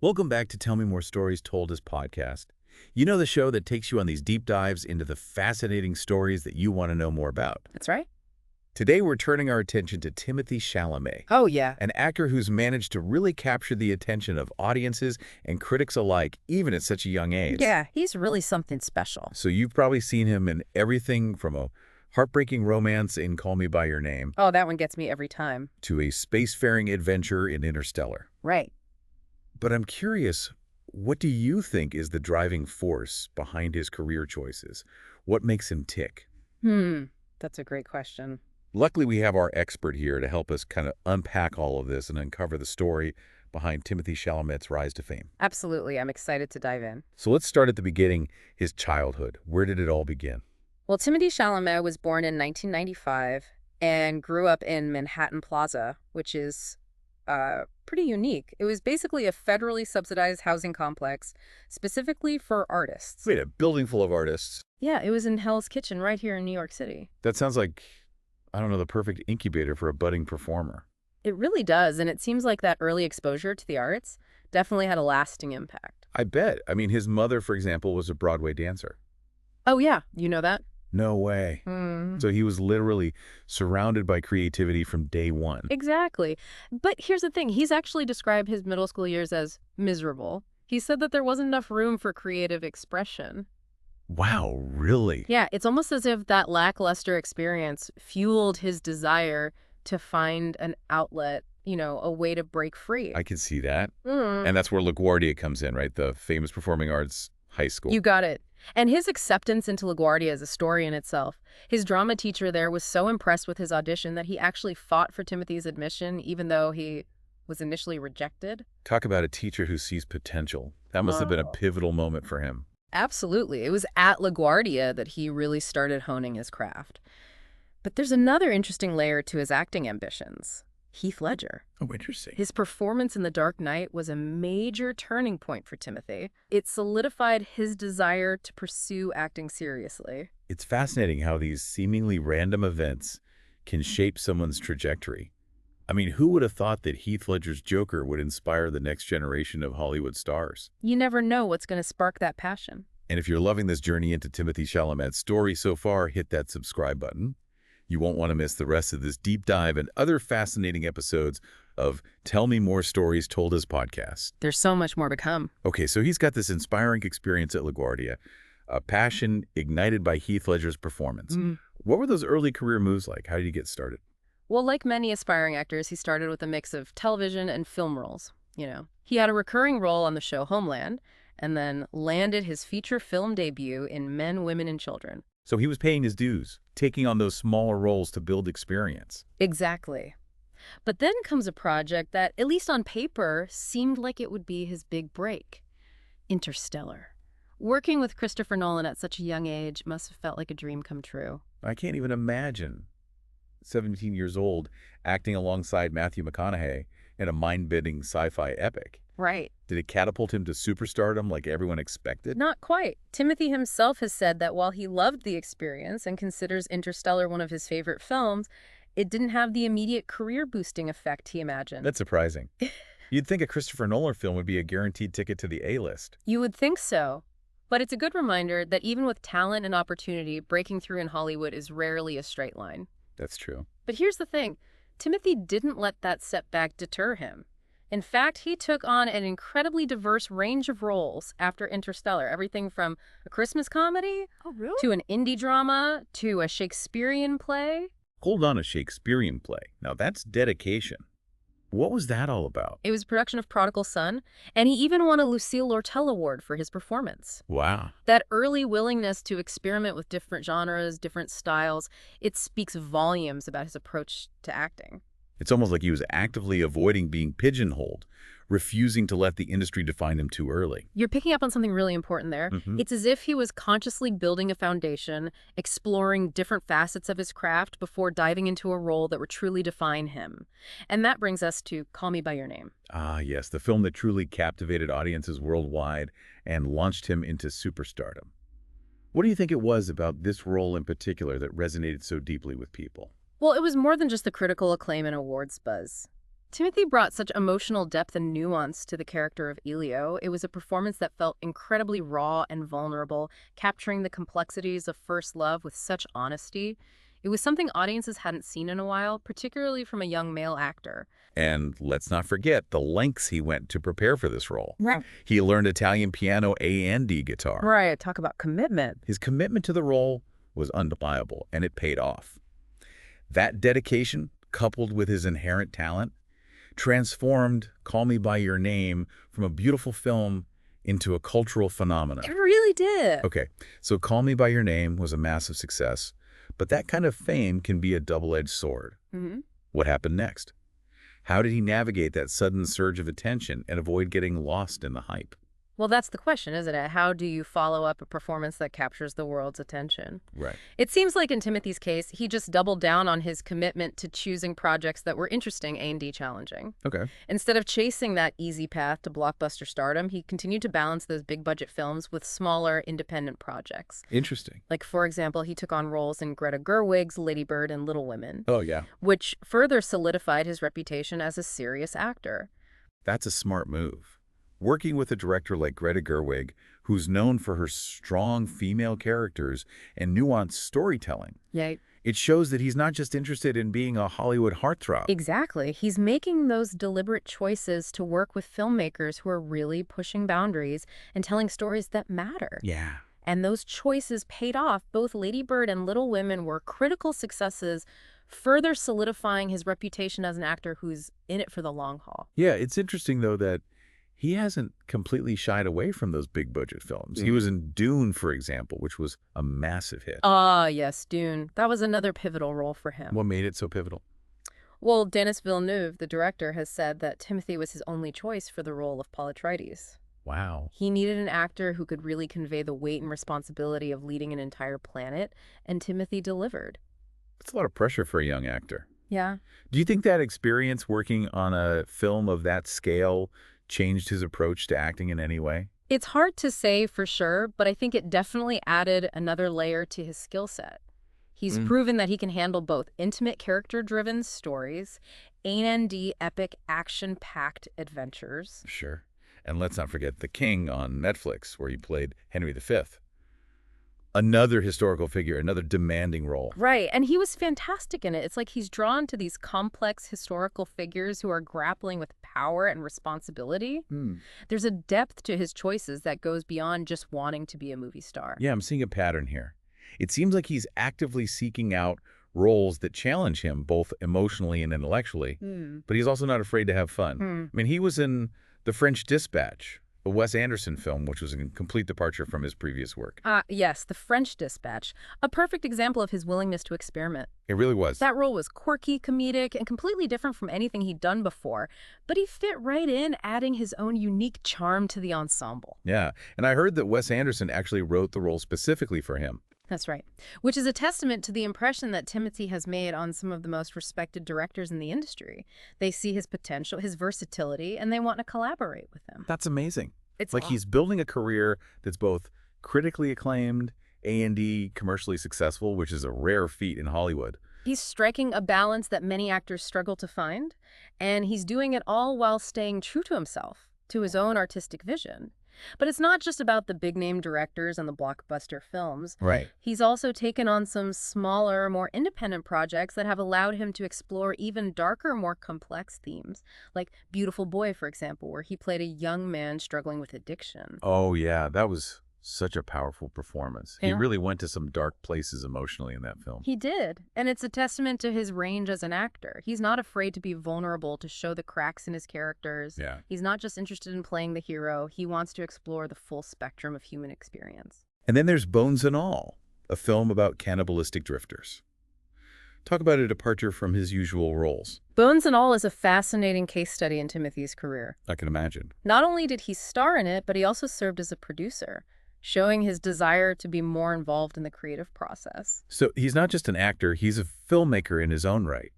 Welcome back to Tell Me More Stories Told as podcast. You know, the show that takes you on these deep dives into the fascinating stories that you want to know more about. That's right. Today, we're turning our attention to Timothée Chalamet, Oh, yeah. an actor who's managed to really capture the attention of audiences and critics alike, even at such a young age. Yeah, he's really something special. So you've probably seen him in everything from a heartbreaking romance in Call Me By Your Name Oh, that one gets me every time. to a spacefaring adventure in Interstellar. Right. But I'm curious, what do you think is the driving force behind his career choices? What makes him tick? That's a great question. Luckily, we have our expert here to help us kind of unpack all of this and uncover the story behind Timothée Chalamet's rise to fame. Absolutely. I'm excited to dive in. So let's start at the beginning, his childhood. Where did it all begin? Well, Timothée Chalamet was born in 1995 and grew up in Manhattan Plaza, which is pretty unique. It was basically a federally subsidized housing complex specifically for artists. Wait, a building full of artists. Yeah, it was in Hell's Kitchen right here in New York City. That sounds like, I don't know, the perfect incubator for a budding performer. It really does, and it seems like that early exposure to the arts definitely had a lasting impact. I bet. I mean, his mother, for example, was a Broadway dancer. Oh, yeah. You know that? No way. So he was literally surrounded by creativity from day one. Exactly. But here's the thing. He's actually described his middle school years as miserable. He said that there wasn't enough room for creative expression. Wow, really? Yeah, it's almost as if that lackluster experience fueled his desire to find an outlet, a way to break free. I can see that. And that's where LaGuardia comes in, right? The famous performing arts high school. You got it. And his acceptance into LaGuardia is a story in itself. His drama teacher there was so impressed with his audition that he actually fought for Timothy's admission, even though he was initially rejected. Talk about a teacher who sees potential. That must have been a pivotal moment for him. Absolutely. It was at LaGuardia that he really started honing his craft. But there's another interesting layer to his acting ambitions. Heath Ledger. Oh, interesting. His performance in The Dark Knight was a major turning point for Timothée. It solidified his desire to pursue acting seriously. It's fascinating how these seemingly random events can shape someone's trajectory. I mean, who would have thought that Heath Ledger's Joker would inspire the next generation of Hollywood stars? You never know what's going to spark that passion. And if you're loving this journey into Timothée Chalamet's story so far, hit that subscribe button. You won't want to miss the rest of this deep dive and other fascinating episodes of Tell Me More Stories Told as podcast. There's so much more to come. Okay, so he's got this inspiring experience at LaGuardia, a passion ignited by Heath Ledger's performance. What were those early career moves like? How did he get started? Well, like many aspiring actors, he started with a mix of television and film roles. He had a recurring role on the show Homeland, and then landed his feature film debut in Men, Women, and Children. So he was paying his dues, taking on those smaller roles to build experience. Exactly. But then comes a project that, at least on paper, seemed like it would be his big break. Interstellar. Working with Christopher Nolan at such a young age must have felt like a dream come true. I can't even imagine 17 years old acting alongside Matthew McConaughey in a mind-bending sci-fi epic. Right. Did it catapult him to superstardom like everyone expected? Not quite. Timothée himself has said that while he loved the experience and considers Interstellar one of his favorite films, it didn't have the immediate career-boosting effect he imagined. That's surprising. You'd think a Christopher Nolan film would be a guaranteed ticket to the A-list. You would think so. But it's a good reminder that even with talent and opportunity, breaking through in Hollywood is rarely a straight line. That's true. But here's the thing. Timothée didn't let that setback deter him. In fact, he took on an incredibly diverse range of roles after Interstellar, everything from a Christmas comedy to an indie drama to a Shakespearean play. Hold on, a Shakespearean play. Now that's dedication. What was that all about? It was a production of Prodigal Son, and he even won a Lucille Lortel Award for his performance. Wow. That early willingness to experiment with different genres, different styles, it speaks volumes about his approach to acting. It's almost like he was actively avoiding being pigeonholed, refusing to let the industry define him too early. You're picking up on something really important there. It's as if he was consciously building a foundation, exploring different facets of his craft before diving into a role that would truly define him. And that brings us to Call Me By Your Name. Ah, yes, the film that truly captivated audiences worldwide and launched him into superstardom. What do you think it was about this role in particular that resonated so deeply with people? Well, it was more than just the critical acclaim and awards buzz. Timothy brought such emotional depth and nuance to the character of Elio. It was a performance that felt incredibly raw and vulnerable, capturing the complexities of first love with such honesty. It was something audiences hadn't seen in a while, particularly from a young male actor. And let's not forget the lengths he went to prepare for this role. Right. He learned Italian piano and D guitar. Right, talk about commitment. His commitment to the role was undeniable, and it paid off. That dedication, coupled with his inherent talent, transformed Call Me By Your Name from a beautiful film into a cultural phenomenon. It really did. Okay, so Call Me By Your Name was a massive success, but that kind of fame can be a double-edged sword. Mm-hmm. What happened next? How did he navigate that sudden surge of attention and avoid getting lost in the hype? Well, that's the question, isn't it? How do you follow up a performance that captures the world's attention? Right. It seems like in Timothy's case, he just doubled down on his commitment to choosing projects that were interesting and challenging. Okay. Instead of chasing that easy path to blockbuster stardom, he continued to balance those big-budget films with smaller, independent projects. Interesting. Like, for example, he took on roles in Greta Gerwig's Lady Bird and Little Women. Oh, yeah. Which further solidified his reputation as a serious actor. That's a smart move. Working with a director like Greta Gerwig, who's known for her strong female characters and nuanced storytelling, Yeah. it shows that he's not just interested in being a Hollywood heartthrob. Exactly. He's making those deliberate choices to work with filmmakers who are really pushing boundaries and telling stories that matter. Yeah. And those choices paid off. Both Lady Bird and Little Women were critical successes, further solidifying his reputation as an actor who's in it for the long haul. Yeah, it's interesting, though, that he hasn't completely shied away from those big-budget films. He was in Dune, for example, which was a massive hit. Ah, yes, Dune. That was another pivotal role for him. What made it so pivotal? Well, Denis Villeneuve, the director, has said that Timothy was his only choice for the role of Paul Atreides. Wow. He needed an actor who could really convey the weight and responsibility of leading an entire planet, and Timothy delivered. That's a lot of pressure for a young actor. Yeah. Do you think that experience working on a film of that scale changed his approach to acting in any way? It's hard to say for sure, but I think it definitely added another layer to his skill set. He's proven that he can handle both intimate character-driven stories and epic action-packed adventures. Sure. And let's not forget The King on Netflix, where he played Henry V. Another historical figure, another demanding role. Right, and he was fantastic in it. It's like he's drawn to these complex historical figures who are grappling with power and responsibility. There's a depth to his choices that goes beyond just wanting to be a movie star. Yeah, I'm seeing a pattern here. It seems like he's actively seeking out roles that challenge him both emotionally and intellectually, but he's also not afraid to have fun. I mean, he was in The French Dispatch, a Wes Anderson film, which was a complete departure from his previous work. Yes, The French Dispatch. A perfect example of his willingness to experiment. It really was. That role was quirky, comedic, and completely different from anything he'd done before, but he fit right in, adding his own unique charm to the ensemble. Yeah, and I heard that Wes Anderson actually wrote the role specifically for him. That's right. Which is a testament to the impression that Timothy has made on some of the most respected directors in the industry. They see his potential, his versatility, and they want to collaborate with him. That's amazing. It's like he's building a career that's both critically acclaimed and commercially successful, which is a rare feat in Hollywood. He's striking a balance that many actors struggle to find, and he's doing it all while staying true to himself, to his own artistic vision. But it's not just about the big-name directors and the blockbuster films. Right. He's also taken on some smaller, more independent projects that have allowed him to explore even darker, more complex themes, like Beautiful Boy, for example, where he played a young man struggling with addiction. Oh, yeah, that was such a powerful performance. He Yeah. really went to some dark places emotionally in that film. He did, and it's a testament to his range as an actor. He's not afraid to be vulnerable, to show the cracks in his characters. Yeah. He's not just interested in playing the hero. He wants to explore the full spectrum of human experience. And then there's Bones and All, a film about cannibalistic drifters. Talk about a departure from his usual roles. Bones and All is a fascinating case study in Timothy's career. I can imagine. Not only did he star in it, but he also served as a producer, showing his desire to be more involved in the creative process. So he's not just an actor, he's a filmmaker in his own right.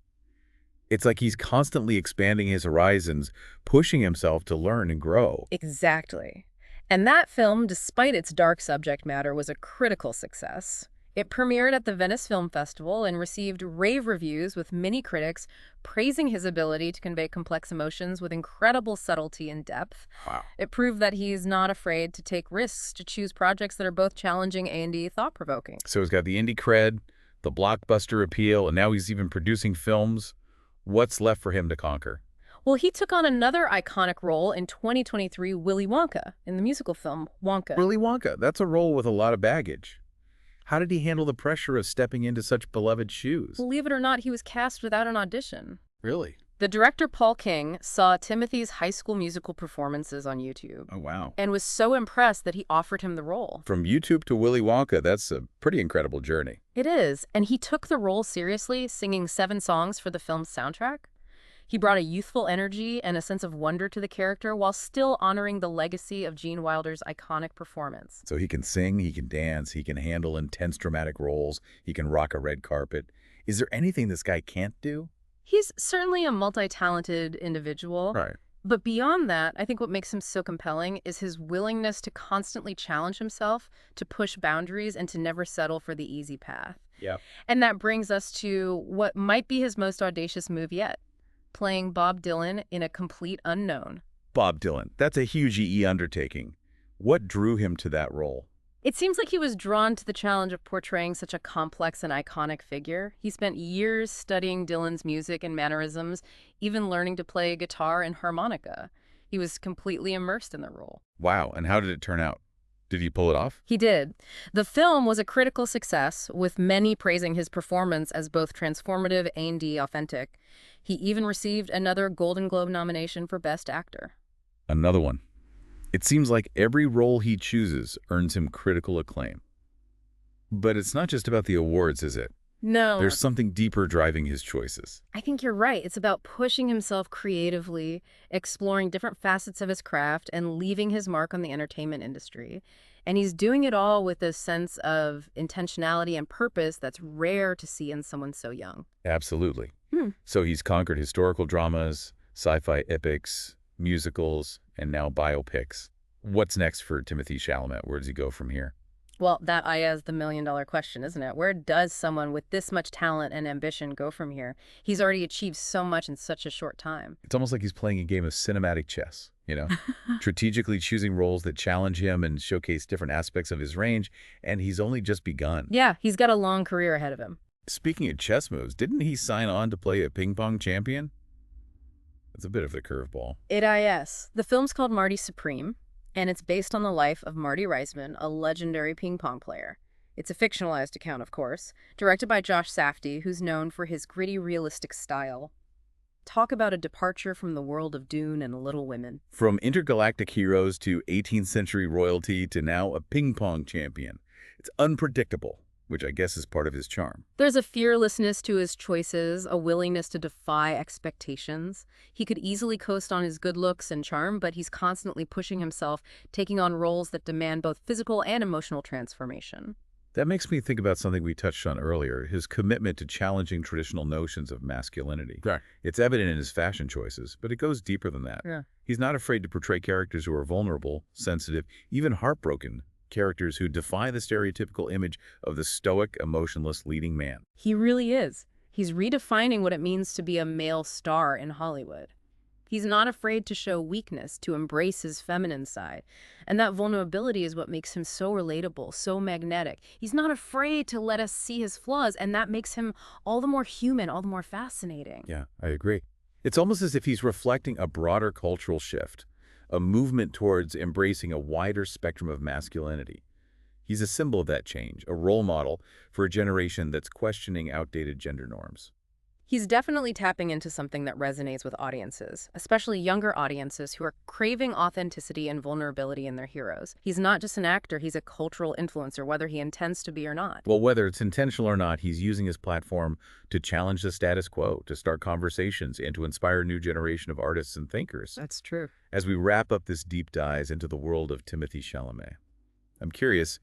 It's like he's constantly expanding his horizons, pushing himself to learn and grow. Exactly. And that film, despite its dark subject matter, was a critical success. It premiered at the Venice Film Festival and received rave reviews with many critics praising his ability to convey complex emotions with incredible subtlety and depth. Wow. It proved that he's not afraid to take risks to choose projects that are both challenging and thought-provoking. So he's got the indie cred, the blockbuster appeal, and now he's even producing films. What's left for him to conquer? Well, he took on another iconic role in 2023 Willy Wonka in the musical film Wonka. Willy Wonka, that's a role with a lot of baggage. How did he handle the pressure of stepping into such beloved shoes? Believe it or not, he was cast without an audition. Really? The director, Paul King, saw Timothy's High School Musical performances on YouTube. Oh, wow. And was so impressed that he offered him the role. From YouTube to Willy Wonka, that's a pretty incredible journey. It is, and he took the role seriously, singing 7 songs for the film's soundtrack. He brought a youthful energy and a sense of wonder to the character while still honoring the legacy of Gene Wilder's iconic performance. So he can sing, he can dance, he can handle intense dramatic roles, he can rock a red carpet. Is there anything this guy can't do? He's certainly a multi-talented individual. Right. But beyond that, I think what makes him so compelling is his willingness to constantly challenge himself, to push boundaries, and to never settle for the easy path. Yeah. And that brings us to what might be his most audacious move yet, playing Bob Dylan in A Complete Unknown. Bob Dylan, that's a huge EE undertaking. What drew him to that role? It seems like he was drawn to the challenge of portraying such a complex and iconic figure. He spent years studying Dylan's music and mannerisms, even learning to play guitar and harmonica. He was completely immersed in the role. Wow, and how did it turn out? Did he pull it off? He did. The film was a critical success, with many praising his performance as both transformative and authentic. He even received another Golden Globe nomination for Best Actor. Another one. It seems like every role he chooses earns him critical acclaim. But it's not just about the awards, is it? No. There's something deeper driving his choices. I think you're right. It's about pushing himself creatively, exploring different facets of his craft, and leaving his mark on the entertainment industry. And he's doing it all with a sense of intentionality and purpose that's rare to see in someone so young. Absolutely. So he's conquered historical dramas, sci-fi epics, musicals, and now biopics. What's next for Timothée Chalamet? Where does he go from here? Well, that is the million-dollar question, isn't it? Where does someone with this much talent and ambition go from here? He's already achieved so much in such a short time. It's almost like he's playing a game of cinematic chess, you know? Strategically choosing roles that challenge him and showcase different aspects of his range, and he's only just begun. Yeah, he's got a long career ahead of him. Speaking of chess moves, didn't he sign on to play a ping pong champion? It's a bit of a curveball. It is. The film's called Marty Supreme, and it's based on the life of Marty Reisman, a legendary ping pong player. It's a fictionalized account, of course, directed by Josh Safdie, who's known for his gritty, realistic style. Talk about a departure from the world of Dune and Little Women. From intergalactic heroes to 18th century royalty to now a ping pong champion. It's unpredictable, which I guess is part of his charm. There's a fearlessness to his choices, a willingness to defy expectations. He could easily coast on his good looks and charm, but he's constantly pushing himself, taking on roles that demand both physical and emotional transformation. That makes me think about something we touched on earlier, his commitment to challenging traditional notions of masculinity. Right. It's evident in his fashion choices, but it goes deeper than that. Yeah. He's not afraid to portray characters who are vulnerable, sensitive, even heartbroken, characters who defy the stereotypical image of the stoic, emotionless leading man. He really is. He's redefining what it means to be a male star in Hollywood. He's not afraid to show weakness, to embrace his feminine side. And that vulnerability is what makes him so relatable, so magnetic. He's not afraid to let us see his flaws, and that makes him all the more human, all the more fascinating. Yeah, I agree. It's almost as if he's reflecting a broader cultural shift, a movement towards embracing a wider spectrum of masculinity. He's a symbol of that change, a role model for a generation that's questioning outdated gender norms. He's definitely tapping into something that resonates with audiences, especially younger audiences who are craving authenticity and vulnerability in their heroes. He's not just an actor, he's a cultural influencer, whether he intends to be or not. Well, whether it's intentional or not, he's using his platform to challenge the status quo, to start conversations, and to inspire a new generation of artists and thinkers. That's true. As we wrap up this deep dive into the world of Timothée Chalamet, I'm curious,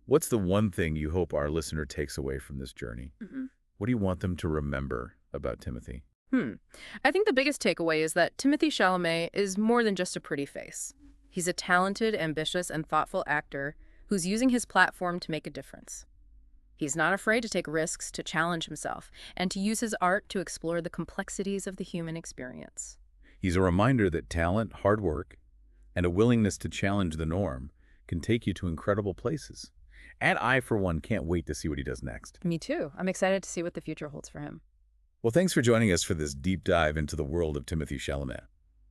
what's the one thing you hope our listener takes away from this journey? What do you want them to remember about Timothée? I think the biggest takeaway is that Timothée Chalamet is more than just a pretty face. He's a talented, ambitious, and thoughtful actor who's using his platform to make a difference. He's not afraid to take risks to challenge himself and to use his art to explore the complexities of the human experience. He's a reminder that talent, hard work, and a willingness to challenge the norm can take you to incredible places. And I, for one, can't wait to see what he does next. Me too. I'm excited to see what the future holds for him. Well, thanks for joining us for this deep dive into the world of Timothée Chalamet.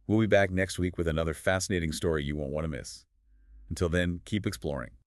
We'll be back next week with another fascinating story you won't want to miss. Until then, keep exploring.